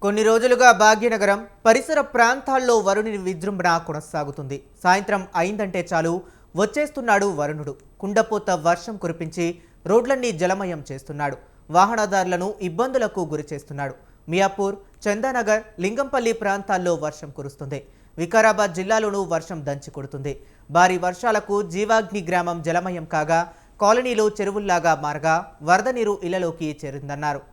కొన్ని రోజులుగా భాగ్యనగరం పరిసర ప్రాంతాల్లో వరుణుని విజృంభణ కొనసాగుతుంది. సాయంత్రం అయిందంటే చాలు వచ్చేస్తున్నాడు వరుణుడు. కుండపోత వర్షం కురిపించి రోడ్లన్నీ జలమయం చేస్తున్నాడు. వాహనదారులను ఇబ్బందులకు గురి చేస్తున్నాడు. మియాపూర్, చందానగర్, లింగంపల్లి ప్రాంతాల్లో వర్షం కురుస్తుంది. వికారాబాద్ జిల్లాలోనూ వర్షం దంచి కొడుతుంది. భారీ వర్షాలకు జీవాగ్ని గ్రామం జలమయం కాగా కాలనీలు చెరువుల్లాగా మారగా వరద నీరు ఇళ్లలోకి చేరిందన్నారు.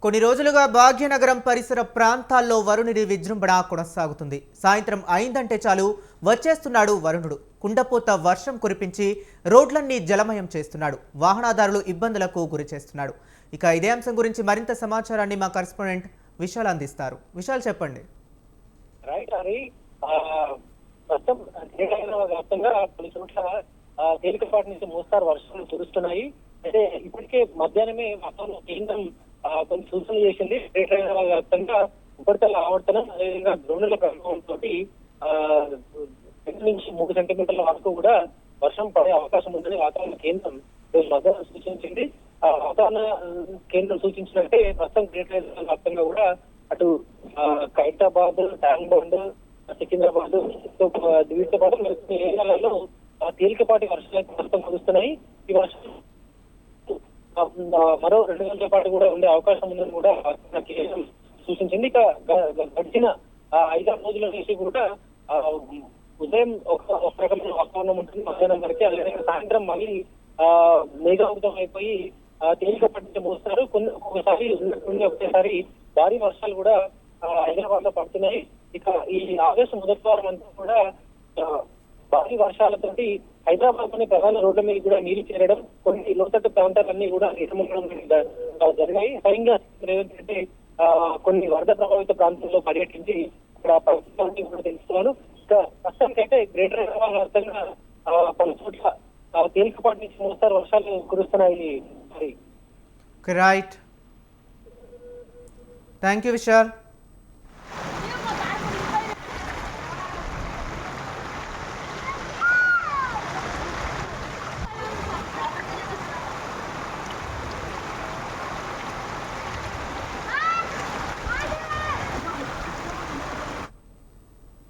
కొన్ని రోజులుగా భాగ్యనగరం పరిసర ప్రాంతాల్లో వరుణుడి విజృంభణ కొనసాగుతుంది. సాయంత్రం అయిందంటే చాలు వచ్చేస్తున్నాడు వరుణుడు. కుండపోత వర్షం కురిపించి రోడ్లన్నీ జలమయం చేస్తున్నాడు. వాహనదారులు ఇబ్బందులకు గురి చేస్తున్నాడు. ఇక ఇదే అంశం గురించి మరింత సమాచారాన్ని మా కరెస్పాండెంట్ విశాల్ అందిస్తారు. విశాల్, చెప్పండి. కొన్ని చోట్ల తేలికపాటి నుంచి మోస్తారు వర్షాలు కురుస్తున్నాయి. అయితే ఇప్పటికే మధ్యాహ్నమే వాతావరణ కేంద్రం కొన్ని సూచనలు చేసింది. గ్రేటర్ హైదరాబాద్ వ్యాప్తంగా ఉపరితల ఆవర్తనం, అదేవిధంగా ద్రోణుల ప్రభావంతో 2 నుంచి 3 సెంటీమీటర్ల వరకు కూడా వర్షం పడే అవకాశం ఉందని వాతావరణ కేంద్రం మధ్యాహ్నం సూచించింది. వాతావరణ కేంద్రం సూచించినట్టే ప్రస్తుతం గ్రేటర్ హైదరాబాద్ వ్యాప్తంగా కూడా అటు ఖైరతాబాద్, ట్యాంక్ బండ్, సికింద్రాబాద్ వీటితో పాటు కొన్ని ఏరియాలలో తేలికపాటి వర్షాలు ప్రస్తుతం కురుస్తున్నాయి. ఈ వర్షం మరో 2 గంటల పాటు కూడా ఉండే అవకాశం ఉందని కూడా కేంద్రం సూచించింది. ఇక గడిచిన 5-6 రోజుల నుంచి కూడా ఉదయం ఒక రకమైన వాతావరణం ఉంటుంది మధ్యాహ్నం వరకే. అదేవిధంగా సాయంత్రం మళ్ళీ మేఘావృతం అయిపోయి తేలికపాటి నుంచి మోస్తారు. ఒక్కొక్కసారి ఒకేసారి భారీ వర్షాలు కూడా హైదరాబాద్ లో పడుతున్నాయి. ఇక ఈ ఆగస్టు మొదటి వారం అంతా కూడా భారీ వర్షాలతోటి హైదరాబాద్ లోని ప్రధాన రోడ్ల మీద కూడా నీరు చేరడం, కొన్ని లోతట్టు ప్రాంతాలన్నీ కూడా నిర్మూలనం జరిగాయి. స్వయంగా రేవంత్ రెడ్డి కొన్ని వరద ప్రభావిత ప్రాంతాల్లో పర్యటించి ఇక్కడ పరిస్థితులన్నీ కూడా తెలుస్తున్నాను. ఇక ప్రస్తుతానికైతే గ్రేటర్ హైదరాబాద్ వ్యాప్తంగా కొన్ని చోట్ల తేలికపాటి నుంచి మోస్తారు వర్షాలు కురుస్తున్నాయి. Right, thank you Vishal.